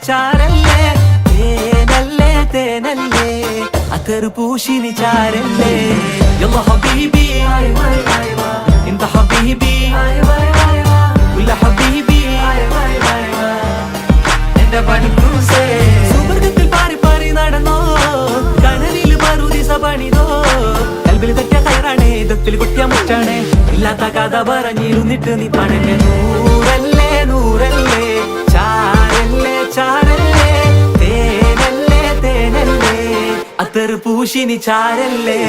ചാരല്ലേ തേനല്ലേ തേനല്ലേ അത്തറ് പൂശിനി ചാരല്ലേ യല്ലാ ഹബീബി انت حبيبي ولا حبيبي എന്റെ പണിക്കൂസേ സുവർഗത്തിൽ പാറി പാറി നടന്നോ കനലിൽ പറുദിസ പണിതോ കൽബിൽ തെറ്റിയ കയറാണേ ദത്തിൽ കൊട്ടിയ മുറ്റാണേ ഇല്ലാത്ത കഥ പറഞ്ഞിരുന്നിട്ട് നീ പണഞ്ഞ നൂറല്ലേ നൂറല്ലേ ചാരല്ലേ ചാരല്ലേ തേനല്ലേ തേനല്ലേ അത്തറ് പൂശിനി ചാരല്ലേ